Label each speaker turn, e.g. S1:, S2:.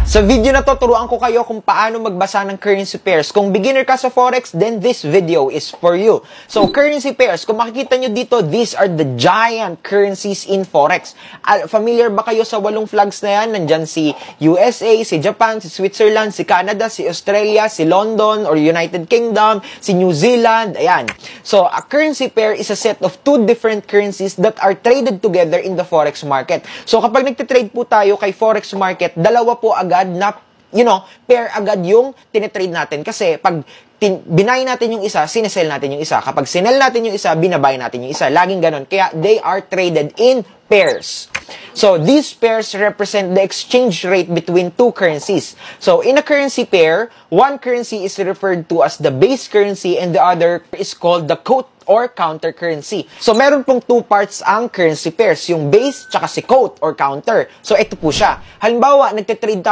S1: Sa video na to, turuan ko kayo kung paano magbasa ng currency pairs. Kung beginner ka sa Forex, then this video is for you. So, currency pairs, kung makikita nyo dito, these are the giant currencies in Forex. Familiar ba kayo sa 8 flags na yan? Nandyan si USA, si Japan, si Switzerland, si Canada, si Australia, si London or United Kingdom, si New Zealand, ayan. So, a currency pair is a set of 2 different currencies that are traded together in the Forex market. So, kapag nagtitrade po tayo kay Forex market, dalawa po agad na, pair agad yung tinitrade natin. Kasi pag binay natin yung isa, sinesell natin yung isa. Kapag sinell natin yung isa, binabay natin yung isa. Laging ganun. Kaya they are traded in pairs. So these pairs represent the exchange rate between 2 currencies. So in a currency pair, one currency is referred to as the base currency and the other is called the quote or counter currency. So meron pong 2 parts ang currency pairs, yung base tsaka si quote or counter. So ito po siya. Halimbawa, nagtitrade